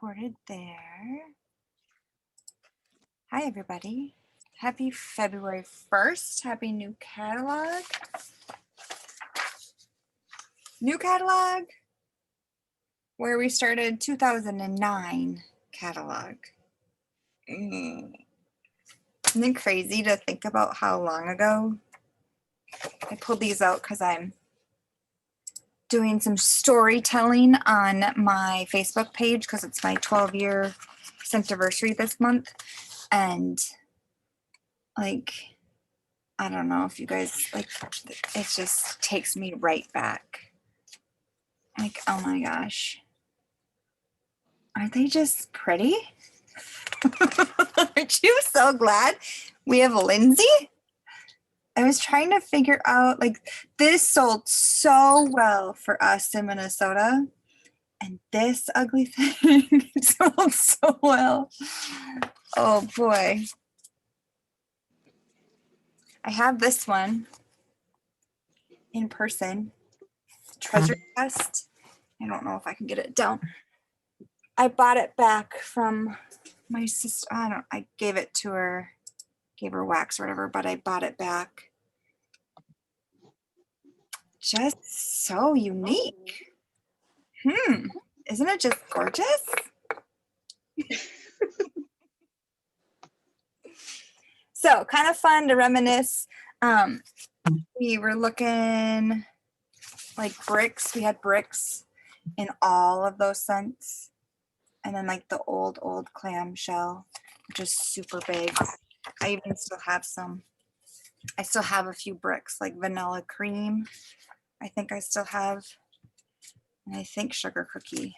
recorded there. Hi, everybody. Happy February 1st. Happy new catalog. New catalog where we started 2009 catalog. Isn't it crazy to think about how long ago? I pulled these out because I'm doing some storytelling on my Facebook page because it's my 12-year Scentiversary this month. And like, I don't know if you guys like, it just takes me right back. Like, oh my gosh. Aren't they just pretty? Aren't you so glad we have Lindsay? I was trying to figure out, like, this sold so well for us in Minnesota. And this ugly thing sold so well. Oh boy. I have this one in person. Treasure chest. I don't know if I can get it down. I bought it back from my sister. I gave it to her, gave her wax or whatever, but I bought it back. Just so unique. Isn't it just gorgeous? So kind of fun to reminisce. We were looking like bricks. We had bricks in all of those scents. And then like the old clamshell, which is super big. I even still have some. I still have a few bricks like vanilla cream. I think I still have. And I think sugar cookie.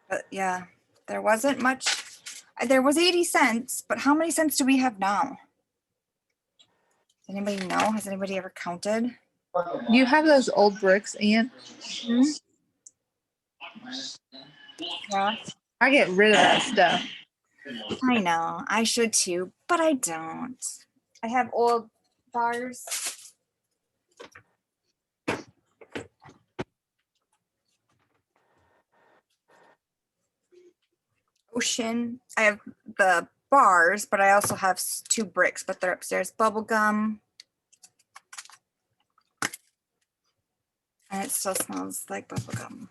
But yeah, there wasn't much. There was 80 cents, but how many cents do we have now? Does anybody know? Has anybody ever counted? You have those old bricks, Ian? Hmm? Yeah. I get rid of that stuff. I know. I should too, but I don't. I have old bars. Ocean. I have the bars, but I also have 2 bricks, but they're upstairs. Bubble gum. And it still smells like bubble gum.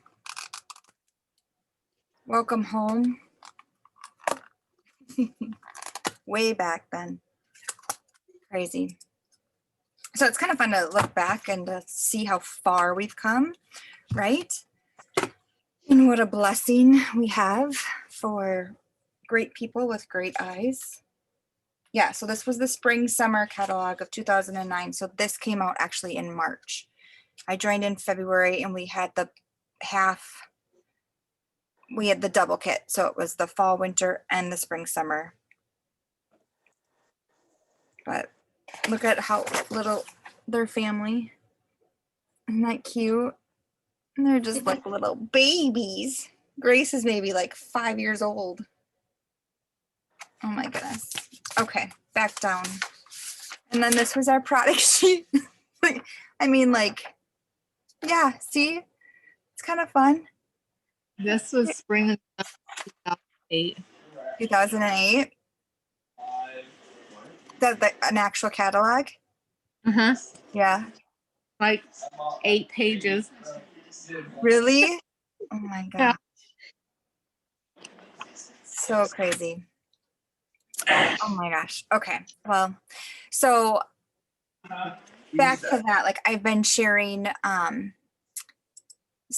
Welcome home. Way back then. Crazy. So it's kind of fun to look back and to see how far we've come, right? And what a blessing we have for great people with great eyes. Yeah, so this was the spring summer catalog of 2009. So this came out actually in March. I joined in February and we had the double kit. So it was the fall, winter, and the spring, summer. But look at how little their family. Isn't that cute? And they're just like little babies. Grace is maybe like 5 years old. Oh my goodness. Okay, back down. And then this was our product sheet. I mean, like, yeah, see? It's kind of fun. This was spring of 2008. 2008. That's an actual catalog? Uh-huh. Yeah. Like 8 pages. Really? Oh my God. Yeah. So crazy. Oh my gosh. Okay. Well, so back to that, like I've been sharing, I'm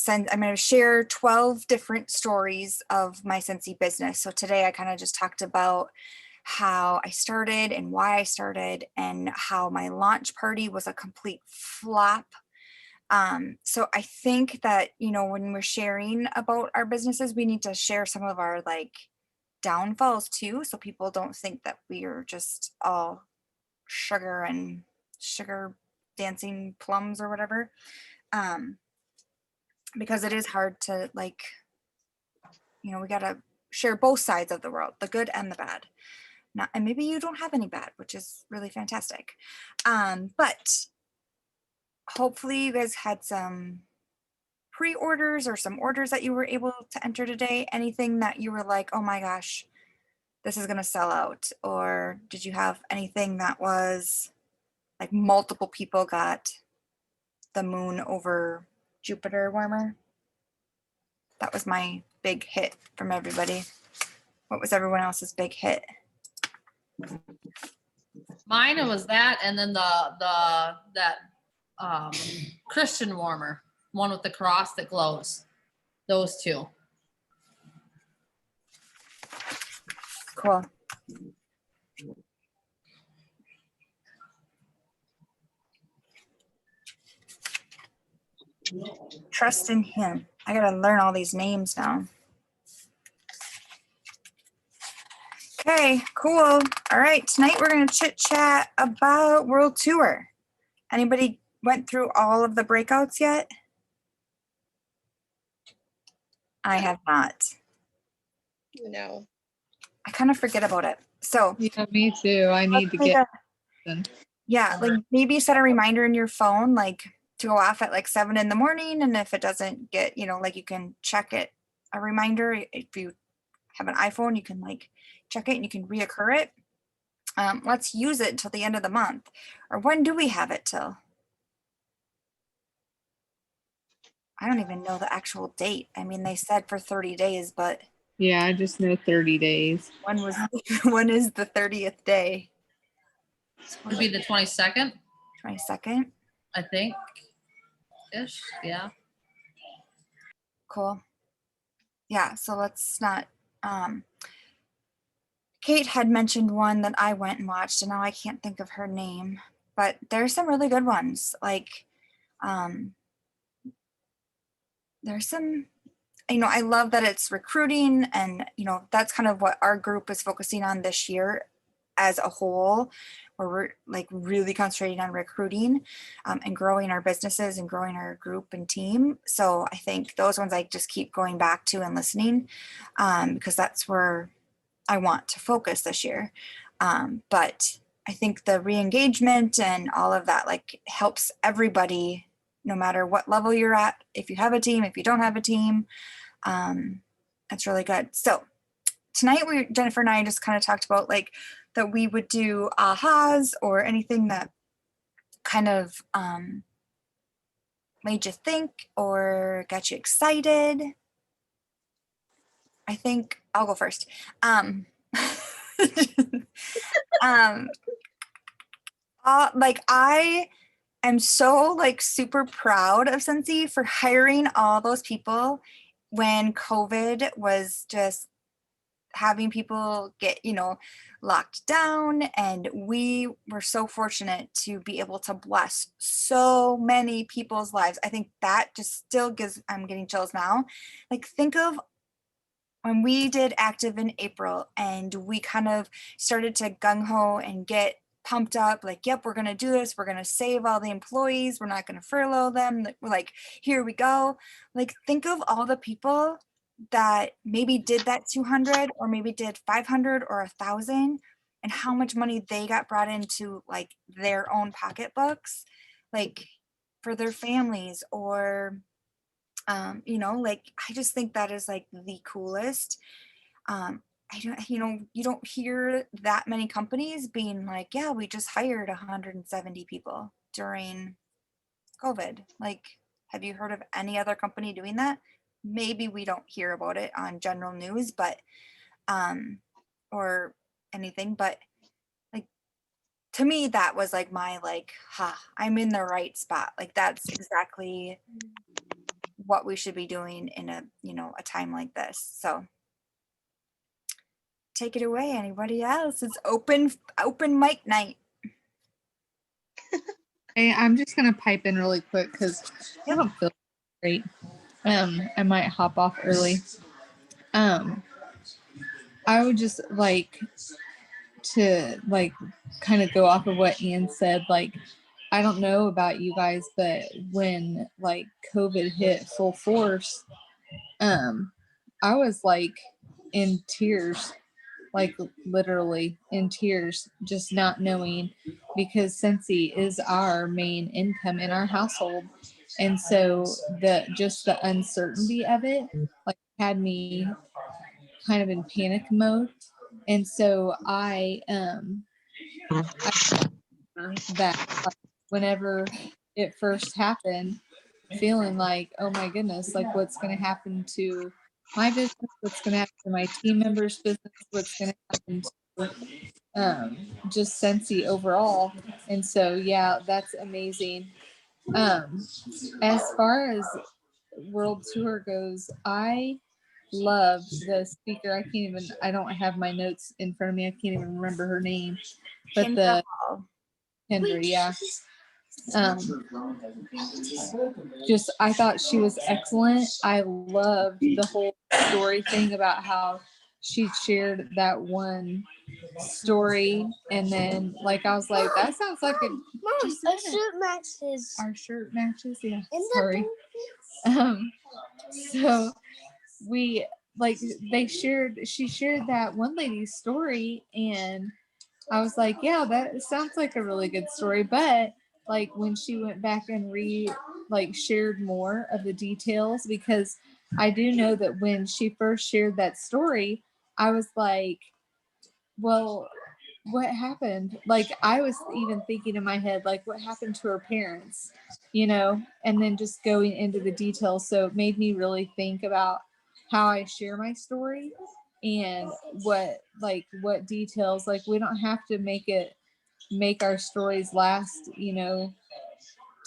going to share 12 different stories of my Scentsy business. So today I kind of just talked about how I started and why I started and how my launch party was a complete flop. So I think that, you know, when we're sharing about our businesses, we need to share some of our like downfalls too. So people don't think that we are just all sugar dancing plums or whatever. Because it is hard to like, you know, we got to share both sides of the world, the good and the bad. And maybe you don't have any bad, which is really fantastic. But hopefully you guys had some pre-orders or some orders that you were able to enter today? Anything that you were like, oh my gosh, this is going to sell out? Or did you have anything that was like multiple people got the moon over Jupiter warmer? That was my big hit from everybody. What was everyone else's big hit? Mine, it was that, and then that Christian warmer, one with the cross that glows. Those two. Cool. Trust in him. I gotta learn all these names now. Okay, cool. All right, tonight we're gonna chit chat about World Tour. Anybody went through all of the breakouts yet? I have not. No. I kind of forget about it. So Yeah, me too. I need to get done. yeah, like maybe set a reminder in your phone, like to go off at like 7 in the morning. And if it doesn't get, like you can check it, a reminder. If you have an iPhone, you can like check it and you can reoccur it. Let's use it until the end of the month. Or when do we have it till? I don't even know the actual date. I mean, they said for 30 days, but Yeah, I just know 30 days. when is the 30th day? Would be the 22nd, 22nd. I think. Ish. Yeah. Cool. Yeah, so let's not Kate had mentioned one that I went and watched, and now I can't think of her name, but there's some really good ones. Like there's some, I love that it's recruiting, and that's kind of what our group is focusing on this year as a whole, where we're like really concentrating on recruiting and growing our businesses and growing our group and team. So I think those ones I just keep going back to and listening because that's where I want to focus this year. But I think the re-engagement and all of that like helps everybody, no matter what level you're at. If you have a team, if you don't have a team, that's really good. So tonight Jennifer and I just kind of talked about like that we would do ahas or anything that kind of made you think or got you excited. I think I'll go first. Like I am so like super proud of Scentsy for hiring all those people when COVID was just having people get, locked down. And we were so fortunate to be able to bless so many people's lives. I think that just still I'm getting chills now. Like think of when we did active in April and we kind of started to gung-ho and get pumped up, like, yep, we're going to do this. We're going to save all the employees. We're not going to furlough them. We're like, here we go. Like, think of all the people that maybe did that 200 or maybe did 500 or 1,000 and how much money they got brought into like their own pocketbooks, like for their families or like I just think that is like the coolest. I don't, you don't hear that many companies being like, yeah, we just hired 170 people during COVID. Like, have you heard of any other company doing that? Maybe we don't hear about it on general news, but or anything, but like to me that was like my like, I'm in the right spot. Like that's exactly what we should be doing in a a time like this. So take it away, anybody else. It's open mic night. Hey, I'm just gonna pipe in really quick because I don't feel great. I might hop off early. I would just like to like kind of go off of what Ian said. Like, I don't know about you guys, but when like COVID hit full force, I was like in tears, like literally in tears, just not knowing because Scentsy is our main income in our household. And so the uncertainty of it like had me kind of in panic mode. And so I that like, whenever it first happened, feeling like, oh my goodness, like what's going to happen to my business, what's going to happen to my team members' business, what's going to happen to just Scentsy overall. And so, yeah, that's amazing. As far as World Tour goes, I love the speaker. I don't have my notes in front of me. I can't even remember her name, but Kendra Hall. Kendra, yeah. Just I thought she was excellent. I loved the whole story thing about how she shared that one story, and then like I was like, that sounds like a Our shirt matches. our shirt matches. Yeah, sorry. So we like she shared that one lady's story, and I was like, yeah, that sounds like a really good story. But like when she went back and shared more of the details, because I do know that when she first shared that story, I was like, well, what happened? Like I was even thinking in my head, like what happened to her parents, and then just going into the details. So it made me really think about how I share my story and what details, like we don't have to make our stories last,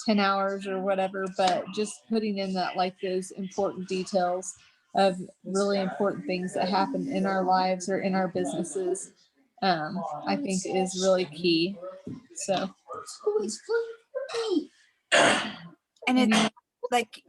10 hours or whatever, but just putting in that, like those important details of really important things that happen in our lives or in our businesses, I think is really key. So, And it's like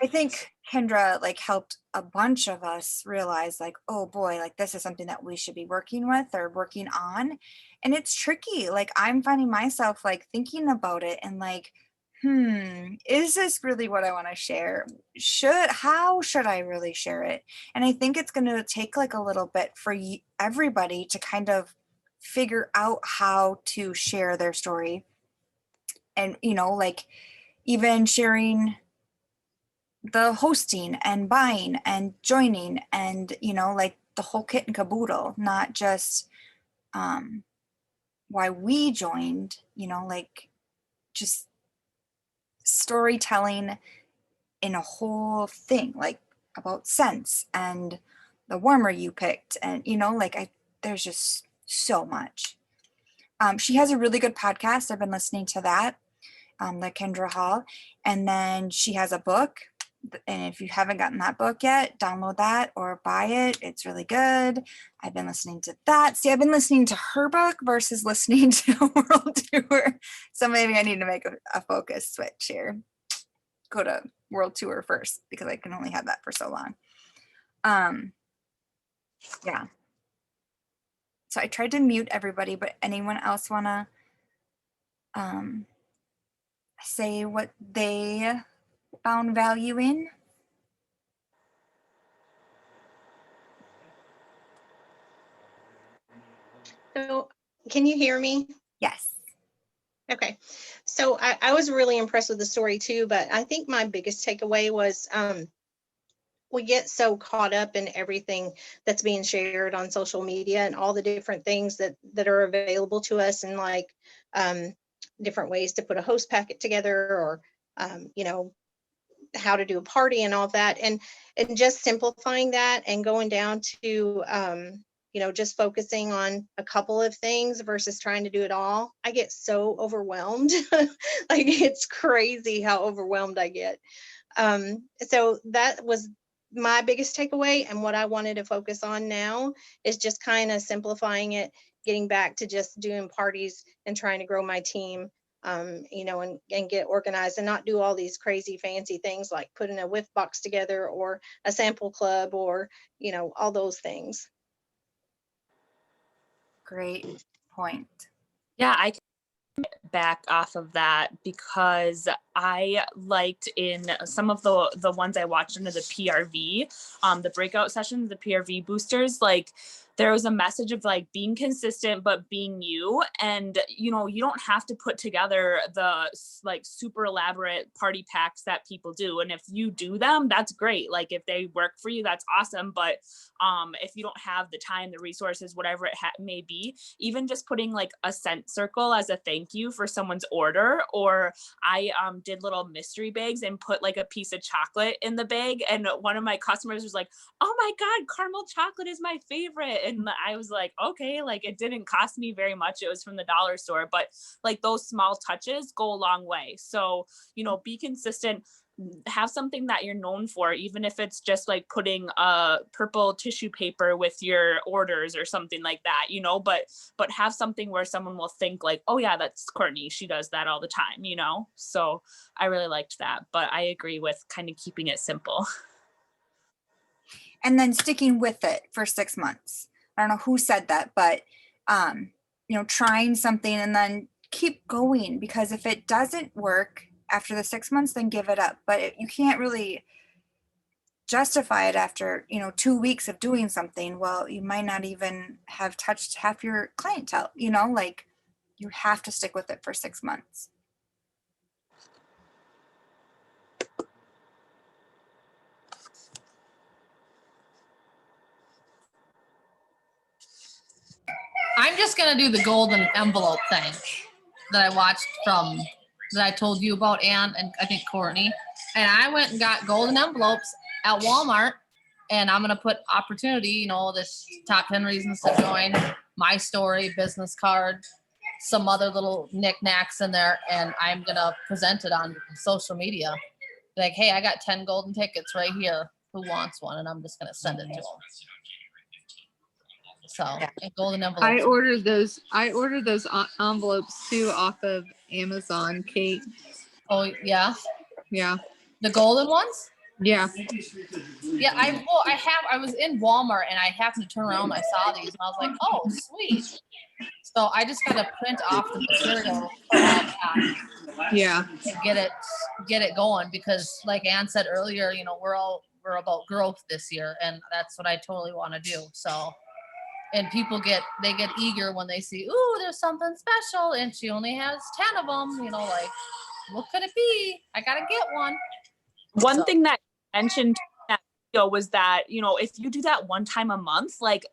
I think Kendra like helped a bunch of us realize like, oh boy, like this is something that we should be working with or working on. And it's tricky. Like I'm finding myself like thinking about it and like, is this really what I want to share? How should I really share it? And I think it's going to take like a little bit for everybody to kind of figure out how to share their story. And, like even sharing the hosting and buying and joining and like the whole kit and caboodle, not just why we joined, like just storytelling in a whole thing, like about scents and the warmer you picked, and there's just so much. She has a really good podcast. I've been listening to that, like Kendra Hall, and then she has a book. And if you haven't gotten that book yet, download that or buy it. It's really good. I've been listening to that. See, I've been listening to her book versus listening to World Tour. So maybe I need to make a focus switch here. Go to World Tour first because I can only have that for so long. Yeah. So I tried to mute everybody, but anyone else want to say what they found value in? So, can you hear me? Yes. Okay. So I was really impressed with the story too, but I think my biggest takeaway was we get so caught up in everything that's being shared on social media and all the different things that are available to us, and like different ways to put a host packet together, or how to do a party and all that, and just simplifying that and going down to just focusing on a couple of things versus trying to do it all. I get so overwhelmed. Like it's crazy how overwhelmed I get. So that was my biggest takeaway, and what I wanted to focus on now is just kind of simplifying it, getting back to just doing parties and trying to grow my team, and get organized and not do all these crazy fancy things like putting a whiff box together or a sample club or all those things. Great point. Yeah, I can back off of that because I liked in some of the ones I watched under the PRV, the breakout sessions, the PRV boosters, like there was a message of like being consistent, but being you. And, you know, you don't have to put together the like super elaborate party packs that people do. And if you do them, that's great. Like if they work for you, that's awesome. But if you don't have the time, the resources, whatever it may be, even just putting like a scent circle as a thank you for someone's order, or I did little mystery bags and put like a piece of chocolate in the bag. And one of my customers was like, oh my God, caramel chocolate is my favorite. And I was like, okay, like it didn't cost me very much. It was from the dollar store, but like those small touches go a long way. So, you know, be consistent, have something that you're known for, even if it's just like putting a purple tissue paper with your orders or something like that, you know, but have something where someone will think like, oh yeah, that's Courtney, she does that all the time, you know? So I really liked that, but I agree with kind of keeping it simple. And then sticking with it for 6 months. I don't know who said that, but you know, trying something and then keep going, because if it doesn't work after the 6 months, then give it up. But you can't really justify it after, you know, 2 weeks of doing something. Well, you might not even have touched half your clientele, you know, like you have to stick with it for 6 months. I'm just gonna do the golden envelope thing that I watched that I told you about, Ann, and I think Courtney. And I went and got golden envelopes at Walmart, and I'm gonna put opportunity, you know, this top 10 reasons to join, my story, business card, some other little knickknacks in there, and I'm gonna present it on social media. Like, hey, I got 10 golden tickets right here. Who wants one? And I'm just gonna send it to them. So, and golden envelopes. I ordered those envelopes too off of Amazon, Kate. Oh yeah, Yeah. the golden ones. Yeah. Yeah, I was in Walmart and I happened to turn around and I saw these and I was like, oh sweet. So I just got to print off the material for all that. Yeah. To get it going, because like Ann said earlier, you know, we're about growth this year, and that's what I totally want to do. So. And people get eager when they see, ooh, there's something special, and she only has 10 of them. You know, like, what could it be? I gotta get one. One thing that you mentioned in that video was that, you know, if you do that one time a month, like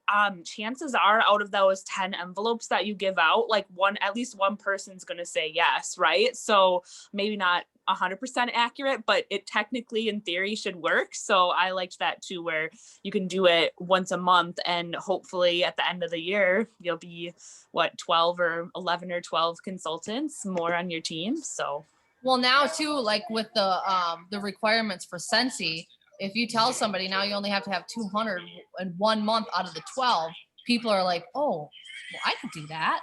chances are out of those 10 envelopes that you give out, like at least one person's gonna say yes, right? So maybe not 100% accurate, but it technically in theory should work. So I liked that too, where you can do it once a month, and hopefully at the end of the year you'll be 12 or 11 or 12 consultants more on your team. So well, now too, like with the requirements for Scentsy, if you tell somebody now you only have to have 200 in 1 month out of the 12, people are like, oh, well, I could do that.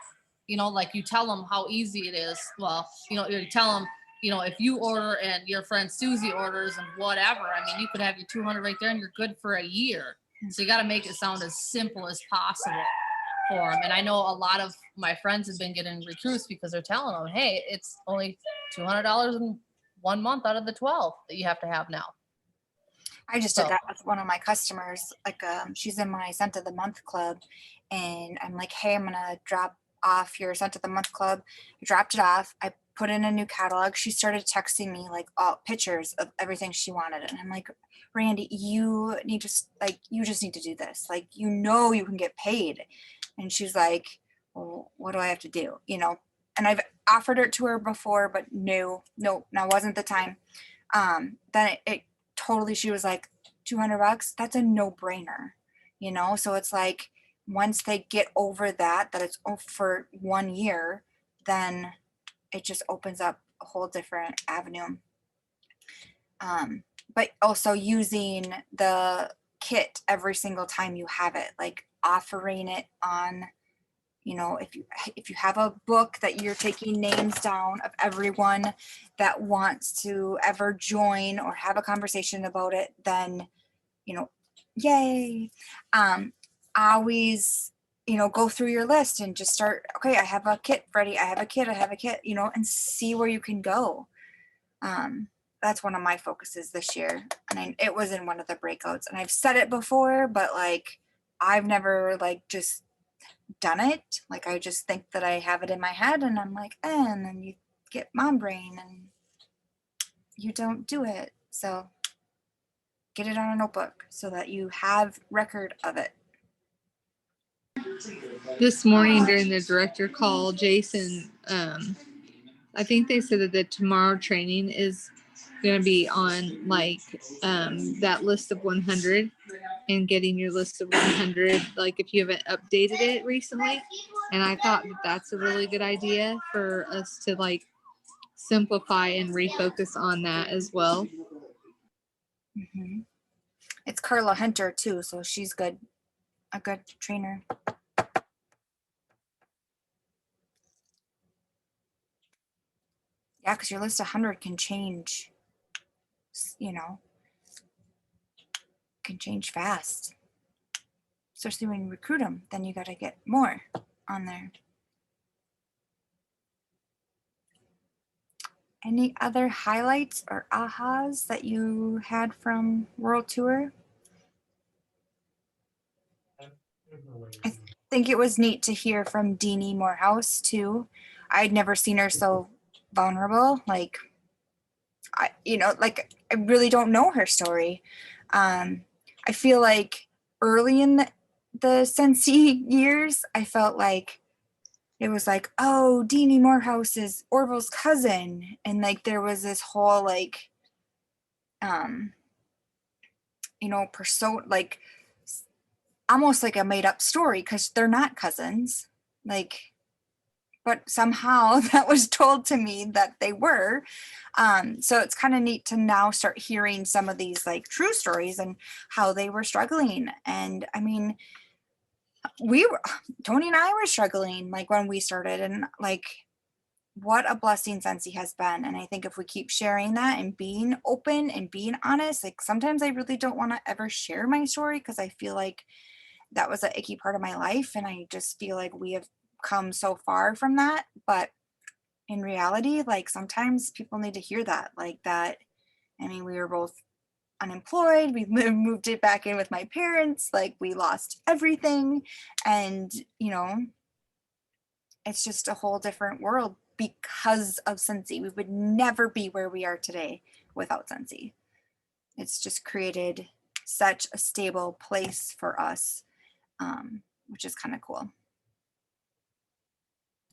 You know, like you tell them how easy it is. Well, you know, you tell them, you know, if you order and your friend Susie orders and whatever, I mean, you could have your 200 right there and you're good for a year. So you got to make it sound as simple as possible for them. And I know a lot of my friends have been getting recruits because they're telling them, hey, it's only $200 in 1 month out of the 12 that you have to have now. I just did that with one of my customers. Like, she's in my scent of the month club, and I'm like, hey, I'm gonna drop off your scent of the month club. I dropped it off. I put in a new catalog. She started texting me like all pictures of everything she wanted, and I'm like, Randy, you just need to do this. Like, you know, you can get paid. And she's like, well, what do I have to do? You know, and I've offered it to her before, but no, now wasn't the time. Then it totally, she was like, $200, that's a no-brainer, you know? So it's like, once they get over that it's for 1 year, then it just opens up a whole different avenue. But also using the kit every single time you have it, like offering it on, you know, if you have a book that you're taking names down of everyone that wants to ever join or have a conversation about it, then, you know, yay. Always, you know, go through your list and just start, okay, I have a kit ready. I have a kit, you know, and see where you can go. That's one of my focuses this year. And it was in one of the breakouts, and I've said it before, but like, I've never like just done it. Like I just think that I have it in my head and I'm like, and then you get mom brain and you don't do it. So get it on a notebook so that you have record of it. This morning during the director call, Jason, I think they said that the tomorrow training is going to be on like that list of 100 and getting your list of 100, like if you haven't updated it recently. And I thought that that's a really good idea for us to like simplify and refocus on that as well. Mm-hmm. It's Carla Hunter too, so she's good, a good trainer. Yeah, because your list of 100 can change, you know, can change fast. Especially when you recruit them, then you got to get more on there. Any other highlights or ahas that you had from World Tour? I think it was neat to hear from Deanie Morehouse too. I'd never seen her so vulnerable. Like, I really don't know her story. I feel like early in the Scentsy years, I felt like it was like, oh, Deanie Morehouse is Orville's cousin. And like, there was this whole like, persona, like almost like a made up story because they're not cousins. Like, but somehow that was told to me that they were. So it's kind of neat to now start hearing some of these like true stories and how they were struggling. And I mean, Tony and I were struggling like when we started, and like what a blessing Scentsy has been. And I think if we keep sharing that and being open and being honest, like sometimes I really don't want to ever share my story because I feel like that was an icky part of my life. And I just feel like we have come so far from that. But in reality, like sometimes people need to hear that, like that. I mean, we were both unemployed. We moved it back in with my parents. Like we lost everything. And, it's just a whole different world because of Scentsy. We would never be where we are today without Scentsy. It's just created such a stable place for us, which is kind of cool.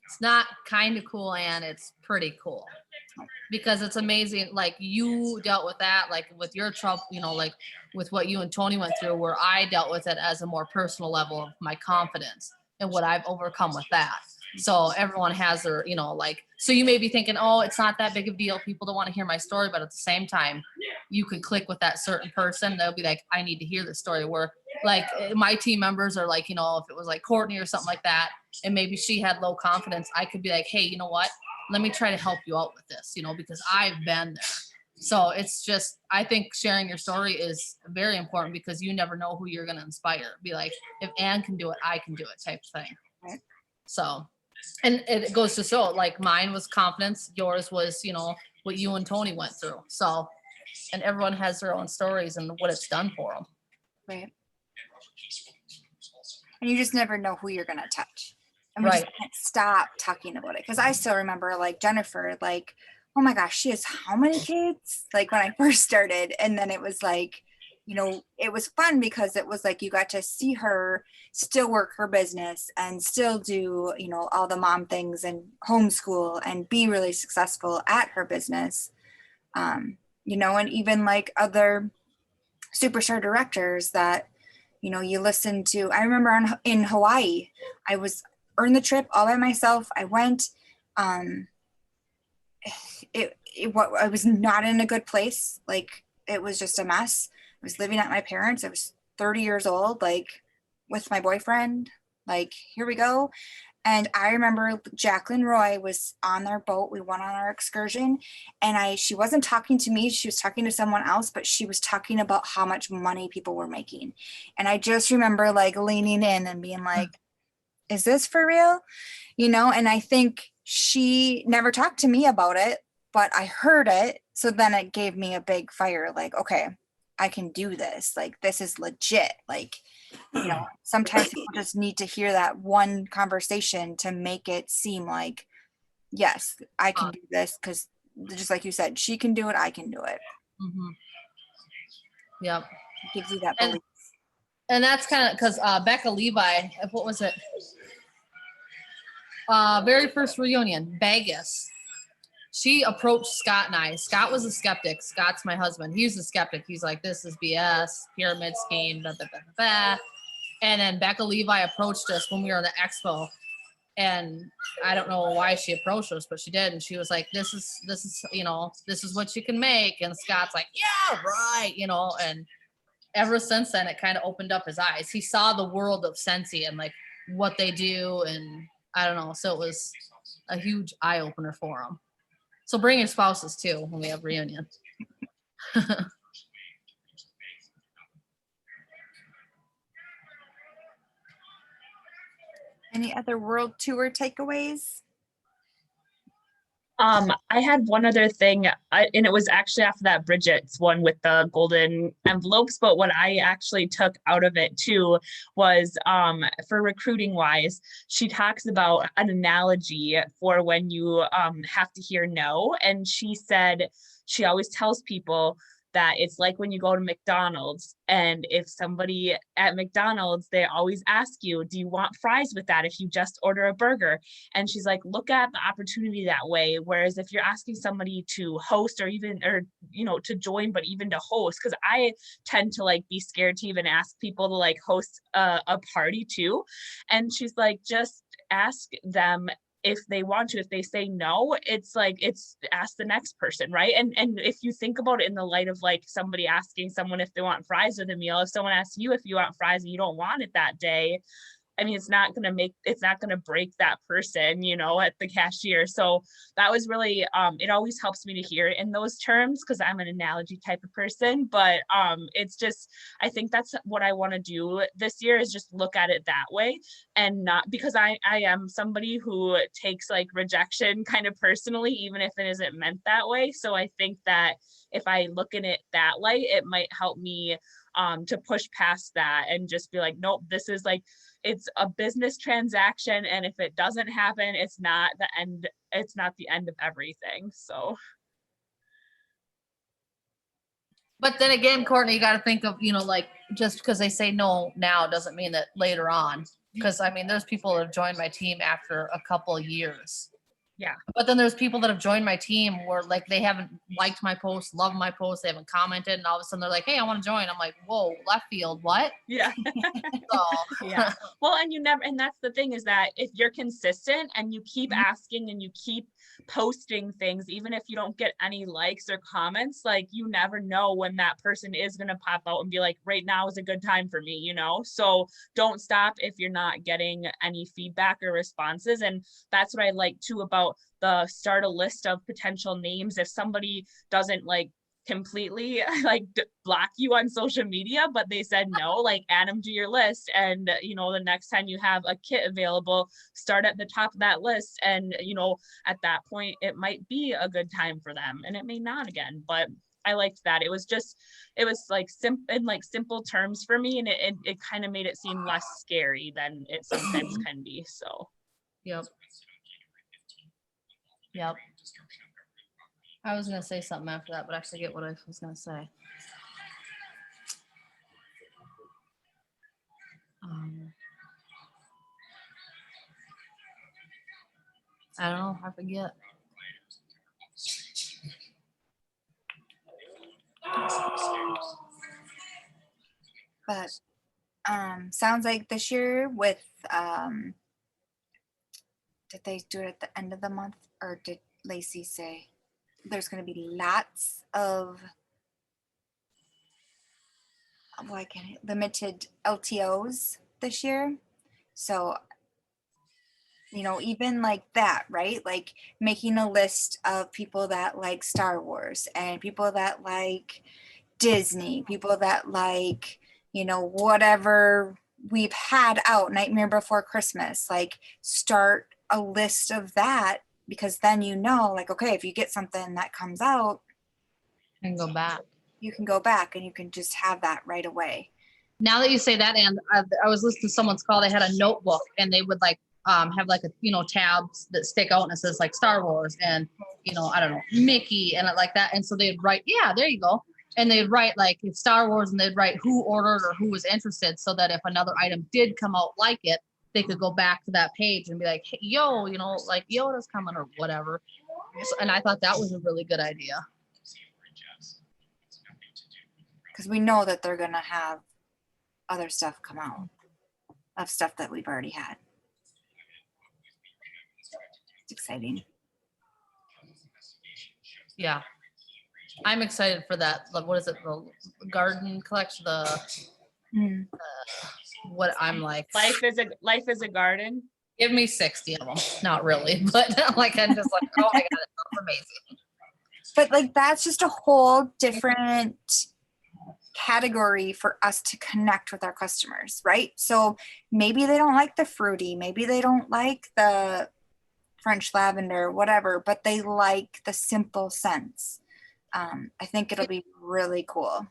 It's not kind of cool, and it's pretty cool because it's amazing. Like you dealt with that, like with your trouble, like with what you and Tony went through, where I dealt with it as a more personal level of my confidence and what I've overcome with that. So everyone has their, so you may be thinking, oh, it's not that big of a deal. People don't want to hear my story. But at the same time, you could click with that certain person. They'll be like, I need to hear this story. Where like my team members are like, if it was like Courtney or something like that, and maybe she had low confidence, I could be like, hey, you know what? Let me try to help you out with this, because I've been there. So it's just, I think sharing your story is very important because you never know who you're going to inspire. Be like, if Anne can do it, I can do it type of thing. Right. So, and it goes to show, like mine was confidence. Yours was, what you and Tony went through. So, and everyone has their own stories and what it's done for them. Right. And you just never know who you're going to touch. And we Right. just can't stop talking about it. Because I still remember like Jennifer, like, oh my gosh, she has how many kids? Like when I first started. And then it was like, it was fun because it was like you got to see her still work her business and still do, all the mom things and homeschool and be really successful at her business. And even like other superstar directors that, you listen to. I remember in Hawaii, I was earned the trip all by myself. I went, I was not in a good place. Like it was just a mess. I was living at my parents'. I was 30 years old, like with my boyfriend, like here we go. And I remember Jacqueline Roy was on their boat. We went on our excursion and she wasn't talking to me. She was talking to someone else, but she was talking about how much money people were making. And I just remember like leaning in and being like, is this for real? And I think she never talked to me about it, but I heard it. So then it gave me a big fire, like, okay, I can do this. Like, this is legit. Like, you know, sometimes people just need to hear that one conversation to make it seem like, yes, I can do this, because just like you said, she can do it, I can do it. Mm-hmm. Yep. It gives you that And- belief. And that's kind of because Becca Levi, what was it? Very first reunion, Vegas. She approached Scott and I. Scott was a skeptic. Scott's my husband. He's a skeptic. He's like, this is BS, pyramid scheme, blah, blah, blah, blah. And then Becca Levi approached us when we were in the expo. And I don't know why she approached us, but she did. And she was like, this is, you know, this is what you can make. And Scott's like, yeah, right. You know, and ever since then, it kind of opened up his eyes. He saw the world of Scentsy and like what they do. And I don't know. So it was a huge eye opener for him. So bring your spouses too when we have reunion. Any other world tour takeaways? I had one other thing, and it was actually after that Bridget's one with the golden envelopes. But what I actually took out of it too was for recruiting wise, she talks about an analogy for when you have to hear no. And she said she always tells people that it's like when you go to McDonald's, and if somebody at McDonald's, they always ask you, do you want fries with that if you just order a burger? And she's like, look at the opportunity that way. Whereas if you're asking somebody to host or you know, to join, but even to host, because I tend to like be scared to even ask people to like host a party too. And she's like, just ask them if they want to. If they say no, it's like, it's ask the next person, right? And if you think about it in the light of like somebody asking someone if they want fries with a meal, if someone asks you if you want fries and you don't want it that day, I mean, it's not going to break that person, you know, at the cashier. So that was really, it always helps me to hear it in those terms because I'm an analogy type of person. But it's just, I think that's what I want to do this year, is just look at it that way, and not because I am somebody who takes like rejection kind of personally, even if it isn't meant that way. So I think that if I look in it that light, it might help me to push past that and just be like, nope, this is like, it's a business transaction, and if it doesn't happen, it's not the end of everything. So But then again, Courtney, you got to think of, you know, like just because they say no now doesn't mean that later on, because I mean, there's people that have joined my team after a couple of years. Yeah. But then there's people that have joined my team where like they haven't liked my post, loved my post, they haven't commented, and all of a sudden they're like, hey, I want to join. I'm like, whoa, left field, what? yeah. So Yeah. Well, and that's the thing, is that if you're consistent and you keep asking and you keep posting things, even if you don't get any likes or comments, like you never know when that person is going to pop out and be like, right now is a good time for me, you know? So don't stop if you're not getting any feedback or responses. And that's what I like too about the start a list of potential names. If somebody doesn't like completely like block you on social media, but they said no, like add them to your list, and you know, the next time you have a kit available, start at the top of that list, and you know, at that point it might be a good time for them, and it may not again. But I liked that. It was like simple terms for me, and it kind of made it seem less scary than it sometimes can be. So yep. I was gonna say something after that, but I forget what I was gonna say. I don't know. I forget. But sounds like this year with did they do it at the end of the month, or did Lacey say there's going to be lots of limited LTOs this year? So, you know, even like that, right? Like making a list of people that like Star Wars and people that like Disney, people that like, you know, whatever we've had out, Nightmare Before Christmas, like start a list of that, because then you know, like, okay, if you get something that comes out, And go back. you can go back and you can just have that right away. Now that you say that, and I was listening to someone's call, they had a notebook and they would like have like a, tabs that stick out and it says like Star Wars and, I don't know, Mickey and like that. And so they'd write, yeah, there you go. And they'd write like it's Star Wars and they'd write who ordered or who was interested so that if another item did come out like it, they could go back to that page and be like, hey, yo, like Yoda's coming or whatever. So, and I thought that was a really good idea. Because we know that they're going to have other stuff come out of stuff that we've already had. It's exciting. Yeah. I'm excited for that. What is it? The garden collection, what I'm like. Life is a garden. Give me 60 of them. Not really, but like, I'm just like, oh my God, it's amazing. But like, that's just a whole different category for us to connect with our customers, right? So maybe they don't like the fruity, maybe they don't like the French lavender, whatever, but they like the simple scents. I think it'll be really cool.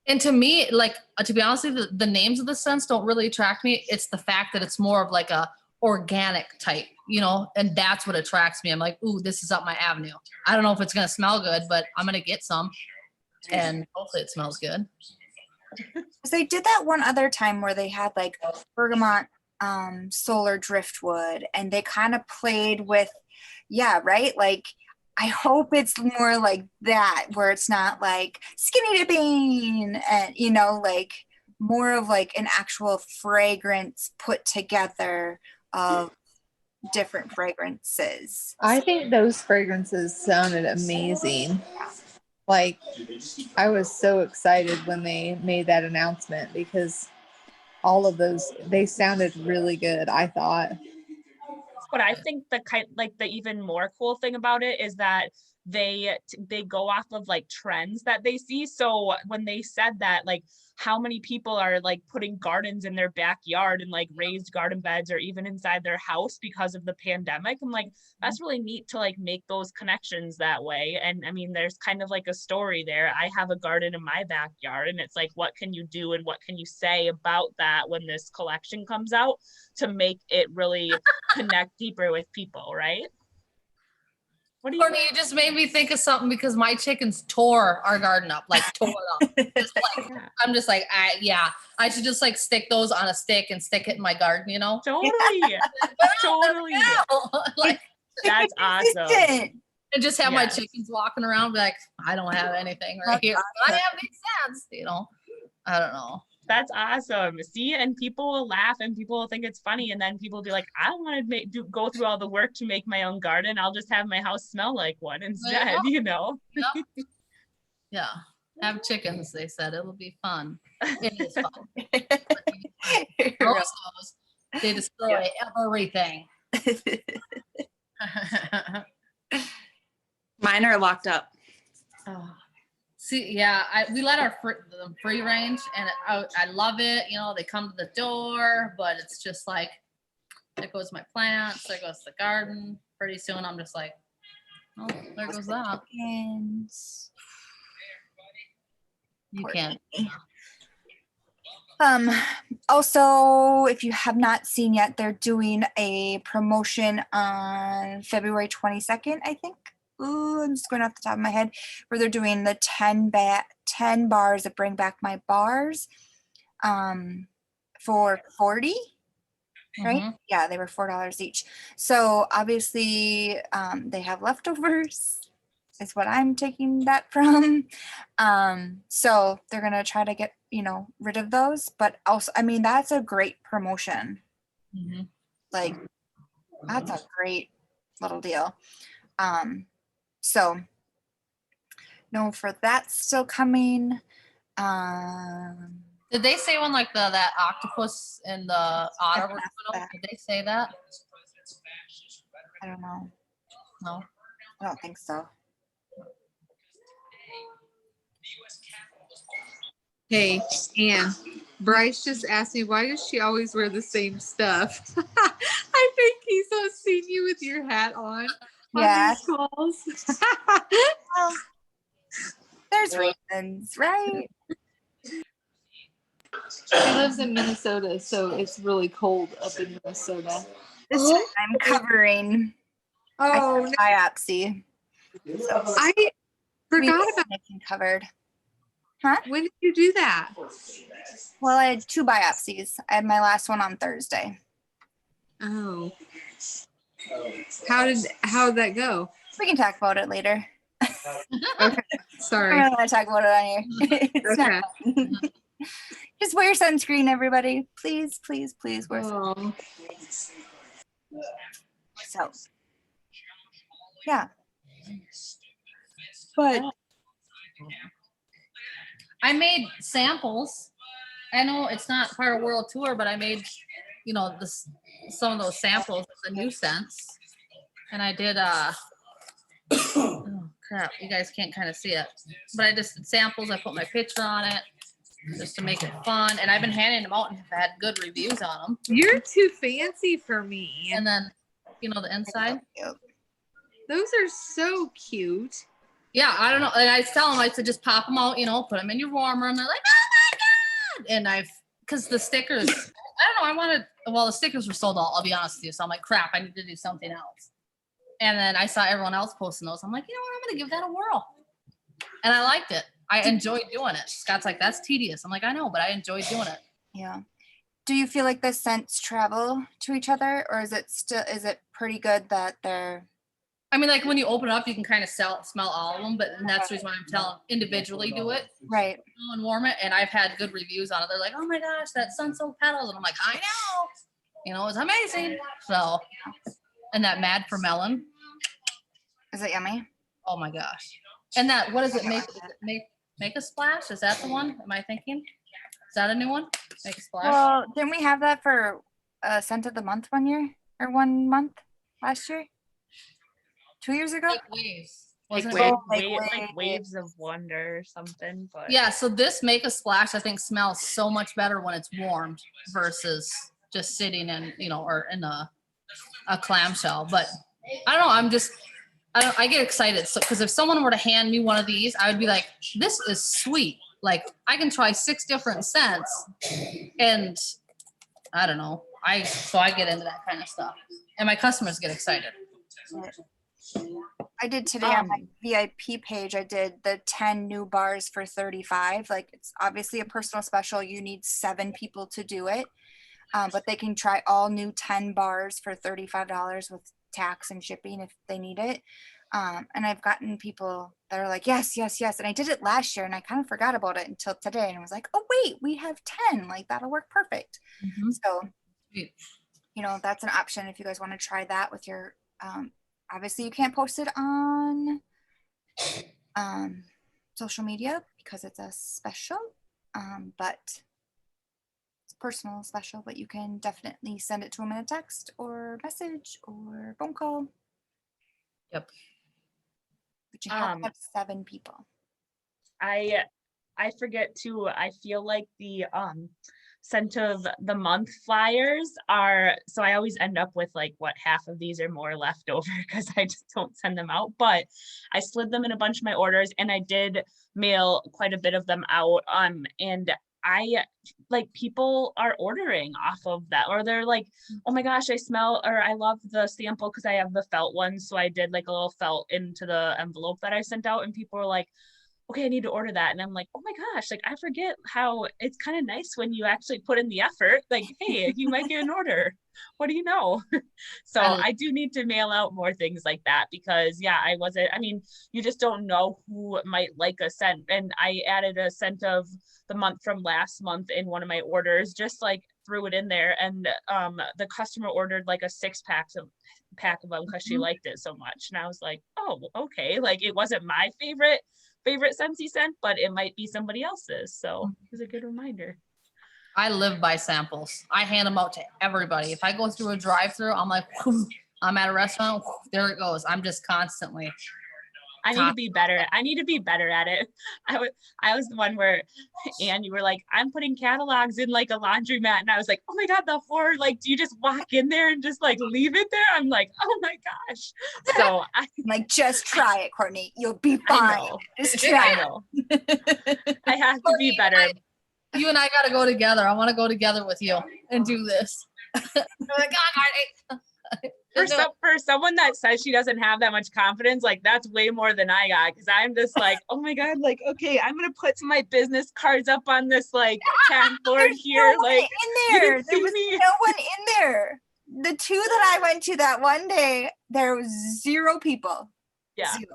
And to me, like, to be honest with you, the names of the scents don't really attract me. It's the fact that it's more of like a organic type, and that's what attracts me. I'm like, ooh, this is up my avenue. I don't know if it's going to smell good, but I'm going to get some and hopefully it smells good. They did that one other time where they had like bergamot, solar driftwood, and they kind of played with, yeah, right? Like, I hope it's more like that, where it's not like skinny dipping and, like more of like an actual fragrance put together of different fragrances. I think those fragrances sounded amazing. Like, I was so excited when they made that announcement because all of those, they sounded really good, I thought. But I think the even more cool thing about it is that they go off of like trends that they see. So when they said that, like, how many people are like putting gardens in their backyard and like raised garden beds or even inside their house because of the pandemic, I'm like, that's really neat to like make those connections that way. And I mean, there's kind of like a story there. I have a garden in my backyard, and it's like, what can you do and what can you say about that when this collection comes out to make it really connect deeper with people, right? What do you? Courtney, you just made me think of something because my chickens tore our garden up, like tore it up. Just like, I'm just like, I should just like stick those on a stick and stick it in my garden, Totally. Totally. Like, that's awesome. And just have my chickens walking around, be like, I don't have anything right here. But I have these scents, I don't know. That's awesome. See, and people will laugh and people will think it's funny, and then people will be like, I don't want to go through all the work to make my own garden. I'll just have my house smell like one instead, Yep. Yeah. Have chickens, they said. It'll be fun. It is fun. Those, they destroy everything. Mine are locked up. Oh. See, yeah, we let our free range, and I love it. They come to the door, but it's just like, there goes my plants, there goes the garden. Pretty soon, I'm just like, oh, there goes that. You can't. Also, if you have not seen yet, they're doing a promotion on February 22nd, I think. Ooh, I'm just going off the top of my head, where they're doing the 10 bars that bring back my bars for 40, right? Mm-hmm. Yeah, they were $4 each. So obviously they have leftovers is what I'm taking that from. So they're going to try to get, rid of those. But also, I mean, that's a great promotion. Mm-hmm. Like, that's a great little deal. So no, for that's still coming. Did they say when like that octopus and the otter were coming up? Did they say that? I don't know. No, I don't think so. Hey, Anne, Bryce just asked me, why does she always wear the same stuff? I think he's seen you with your hat on. Yeah. These calls. There's reasons, right? She lives in Minnesota, so it's really cold up in Minnesota. This time I'm covering Oh, no, biopsy. So I forgot about. making covered. When did you do that? Well, I had 2 biopsies. I had my last one on Thursday. Oh. How did that go? We can talk about it later. Okay, I sorry. don't want to talk about it on here. It's not fun. Just wear sunscreen, everybody. Please, please, please wear sunscreen. Oh, So, yeah. But I made samples. I know it's not part of World Tour, but I made, you know, some of those samples of the new scents. And I did oh crap, you guys can't kind of see it. But I just did samples, I put my picture on it just to make it fun. And I've been handing them out and have had good reviews on them. you're too fancy for me. And then, you know, the inside. Those are so cute. Yeah, I don't know. And I tell them, I said, just pop them out, you know, put them in your warmer. And they're like, oh my God. And because the stickers, I don't know, the stickers were sold out, I'll be honest with you. So I'm like, crap, I need to do something else. And then I saw everyone else posting those. I'm like, you know what, I'm going to give that a whirl. And I liked it. I enjoyed doing it. Scott's like, that's tedious. I'm like, I know, but I enjoyed doing it. yeah. Do you feel like the scents travel to each other, or is it pretty good that they're I mean, like when you open it up, you can kind of smell all of them, but that's the reason why I'm telling individually do it. right? And warm it, and I've had good reviews on it. They're like, "Oh my gosh, that sun-soaked petals," and I'm like, "I know, you know, it's amazing." So, and that Mad for Melon, Is it yummy? oh my gosh, and that what does it make? Make a splash? Is that the one? Am I thinking? Is that a new one? Make a splash. Well, didn't we have that for scent of the month 1 year or 1 month last year? 2 years ago? Like waves. Wasn't Like, it? like waves of wonder or something. But Yeah. So this Make a Splash, I think, smells so much better when it's warmed versus just sitting in, you know, or in a clamshell. But I don't know. I get excited. So, because if someone were to hand me one of these, I would be like, this is sweet. Like I can try 6 different scents, and I don't know. So I get into that kind of stuff, and my customers get excited. I did today on my VIP page. I did the 10 new bars for 35. Like it's obviously a personal special. You need 7 people to do it, but they can try all new 10 bars for $35 with tax and shipping if they need it. And I've gotten people that are like, yes, yes, yes. And I did it last year and I kind of forgot about it until today. And I was like, oh, wait, we have 10. Like that'll work perfect. Mhm. So, Sweet. you know, that's an option if you guys want to try that with your, obviously you can't post it on social media because it's a special, but it's personal special, but you can definitely send it to them in a text or message or phone call. Yep. But you have to have 7 people. I forget too. I feel like the scent of the month flyers are, so I always end up with like what, half of these are more left over because I just don't send them out, but I slid them in a bunch of my orders and I did mail quite a bit of them out, and I like people are ordering off of that, or they're like, oh my gosh, I smell, or I love the sample because I have the felt ones, so I did like a little felt into the envelope that I sent out, and people were like, okay, I need to order that. And I'm like, oh my gosh, like I forget how it's kind of nice when you actually put in the effort, like, hey, you might get an order. What do you know? So I do need to mail out more things like that because yeah, I mean, you just don't know who might like a scent. And I added a scent of the month from last month in one of my orders, just like threw it in there. And the customer ordered like a 6-pack of them because she liked it so much. And I was like, oh, okay. Like it wasn't my favorite Scentsy scent, but it might be somebody else's. So it was a good reminder. I live by samples. I hand them out to everybody. If I go through a drive-through, I'm like, whew, I'm at a restaurant, whew, there it goes. I'm just constantly I need to be better. I need to be better at it. I was the one where, and you were like, I'm putting catalogs in like a laundromat. And I was like, oh my God, the horror. Like, do you just walk in there and just like leave it there? I'm like, oh my gosh. So I'm like, just try it, Courtney. You'll be I fine. know. Just try I know. I have to be better. You and I got to go together. I want to go together with you and do this. I'm like, God, For someone that says she doesn't have that much confidence, like that's way more than I got. Cause I'm just like, oh my God, like, okay, I'm gonna put some of my business cards up on this like tab board There's here. no one Like in you there. didn't There see was me. no one in there. The two that I went to that one day, there was 0 people. Yeah. 0.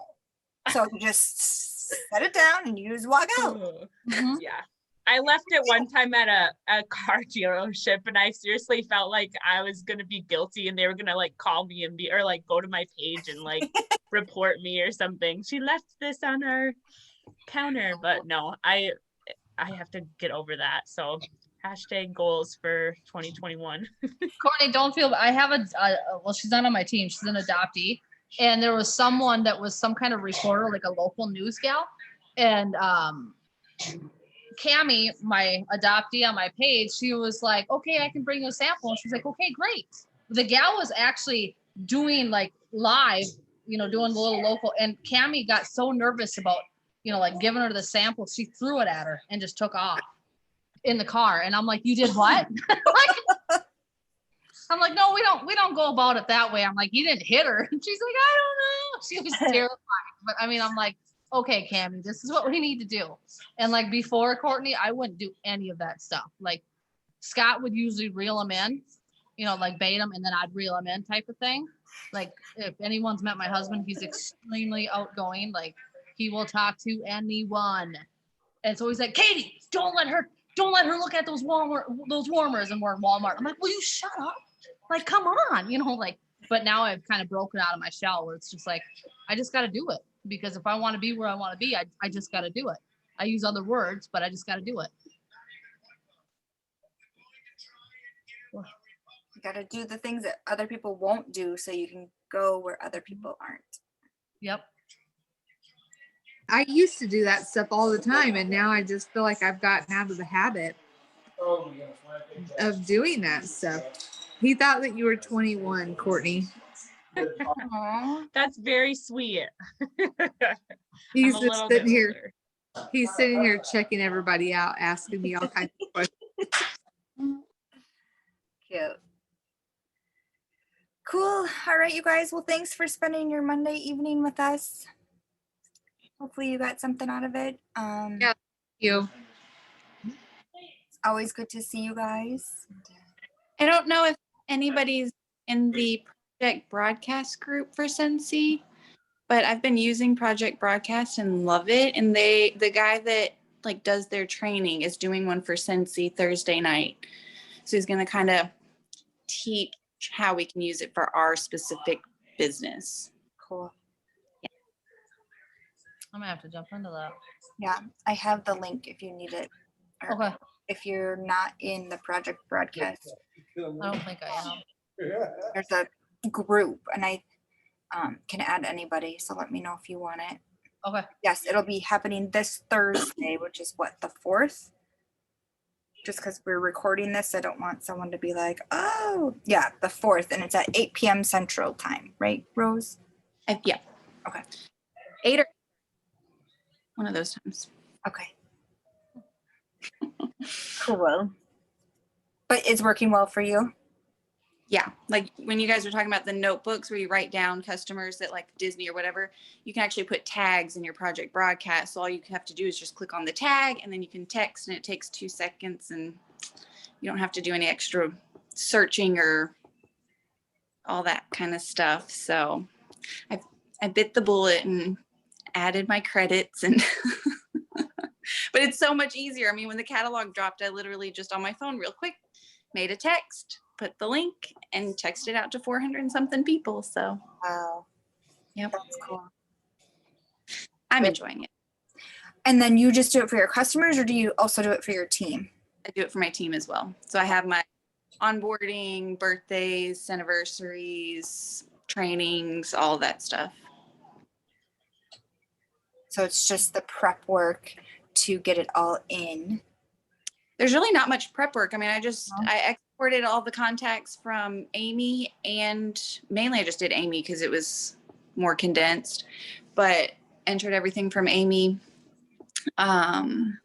So you just set it down and you just walk out. Mhm. Yeah. I left it one time at a car dealership and I seriously felt like I was gonna be guilty and they were gonna like call me and be or like go to my page and like report me or something. She left this on our counter, but no, I have to get over that. So hashtag goals for 2021. Courtney, don't feel. I have well, she's not on my team. She's an adoptee, and there was someone that was some kind of reporter, like a local news gal, and Cammie, my adoptee on my page, she was like, "Okay, I can bring you a sample." And she's like, "Okay, great." The gal was actually doing like live, doing the little local, and Cammie got so nervous about, like giving her the sample, she threw it at her and just took off in the car. And I'm like, "You did what?" I'm like, "No, we don't go about it that way." I'm like, "You didn't hit her." And she's like, "I don't know." She was terrified. But I mean, I'm like, "Okay, Cammie, this is what we need to do." And like before Courtney, I wouldn't do any of that stuff. Like Scott would usually reel them in, like bait them, and then I'd reel them in type of thing. Like if anyone's met my husband, he's extremely outgoing. Like he will talk to anyone. And so he's like, "Katie, don't let her look at those warmers." And we're in Walmart. I'm like, "Will you shut up? Like, come on," like, but now I've kind of broken out of my shell where it's just like, I just got to do it, because if I want to be where I want to be, I just got to do it. I use other words, but I just got to do it. You got to do the things that other people won't do so you can go where other people aren't. Yep. I used to do that stuff all the time, and now I just feel like I've gotten out of the habit of doing that stuff. He thought that you were 21, Courtney. Aww. That's very sweet. He's I'm a just little sitting bit here. older. He's sitting here checking everybody out, asking me all kinds of questions. Cute. Cool. All right, you guys. Well, thanks for spending your Monday evening with us. Hopefully you got something out of it. Yeah. You. It's always good to see you guys. I don't know if anybody's in the Project Broadcast group for Scentsy, but I've been using Project Broadcast and love it. And the guy that like does their training is doing one for Scentsy Thursday night. So he's going to kind of teach how we can use it for our specific business. Cool. I'm gonna have to jump into that. Yeah, I have the link if you need it. Or Okay. if you're not in the Project Broadcast, I don't think I am. there's a group, and I can add anybody. So let me know if you want it. Okay. Yes, it'll be happening this Thursday, which is what, the 4th? Just because we're recording this, I don't want someone to be like, "Oh, yeah, the 4th," and it's at 8 p.m. Central Time, right, Rose? Yeah. Okay. 8 or one of those times. Okay. Cool. But it's working well for you? Yeah, like when you guys were talking about the notebooks where you write down customers that like Disney or whatever, you can actually put tags in your Project Broadcast. So all you have to do is just click on the tag and then you can text, and it takes 2 seconds and you don't have to do any extra searching or all that kind of stuff. So I bit the bullet and added my credits, and but it's so much easier. I mean, when the catalog dropped, I literally just on my phone real quick made a text, put the link, and texted out to 400 and something people. So Wow. yep, That's cool. I'm enjoying it. And then you just do it for your customers, or do you also do it for your team? I do it for my team as well. So I have my onboarding, birthdays, anniversaries, trainings, all that stuff. So it's just the prep work to get it all in. There's really not much prep work. I mean, I No. exported all the contacts from Amy, and mainly I just did Amy because it was more condensed, but entered everything from Amy. And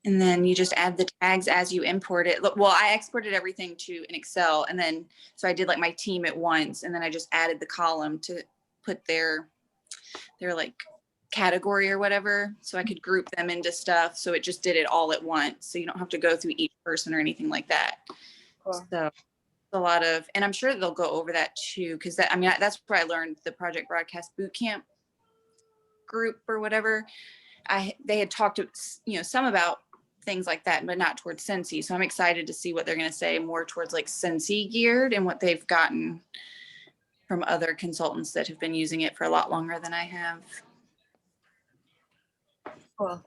then you just add the tags as you import it. Well, I exported everything to an Excel, and then so I did like my team at once, and then I just added the column to put their like category or whatever, so I could group them into stuff. So it just did it all at once, so you don't have to go through each person or anything like that. Cool. So a lot of, and I'm sure they'll go over that too, because that, I mean, that's where I learned the Project Broadcast Bootcamp group or whatever. They had talked to, some about things like that, but not towards Scentsy. So I'm excited to see what they're going to say more towards like Scentsy geared and what they've gotten from other consultants that have been using it for a lot longer than I have. Cool.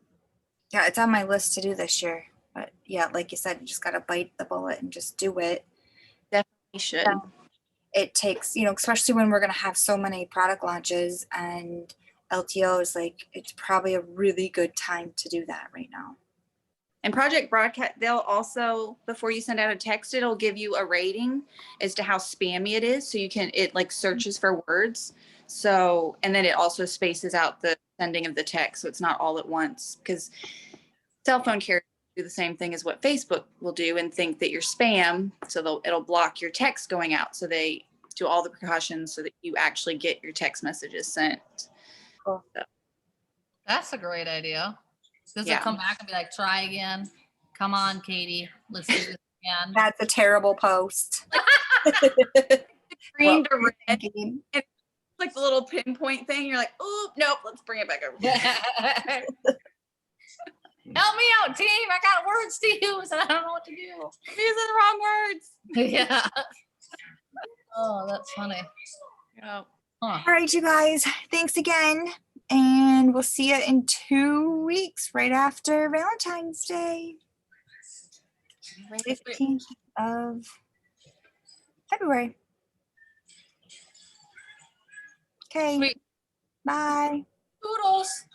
Yeah, it's on my list to do this year. But yeah, like you said, you just got to bite the bullet and just do it. Definitely should. Yeah. It takes, especially when we're going to have so many product launches and LTOs, like it's probably a really good time to do that right now. And Project Broadcast, they'll also, before you send out a text, it'll give you a rating as to how spammy it is. So it like searches for words. So, and then it also spaces out the sending of the text. So it's not all at once, because cell phone carriers do the same thing as what Facebook will do and think that you're spam. So it'll block your text going out. So they do all the precautions so that you actually get your text messages sent. Cool. So. That's a great idea. Does Yeah. it come back and be like, try again? Come on, Katie. Let's do this again. That's a terrible post. Green What to were you red. thinking? Like the little pinpoint thing. You're like, oh, nope, let's bring it back over. Help me out, team. I got words to use and I don't know what to do. I'm using the wrong words. Yeah. Oh, that's funny. Yeah. Huh. All right, you guys, thanks again. And we'll see you in 2 weeks, right after Valentine's Day, 15th of February. Okay, Sweet. bye. Toodles.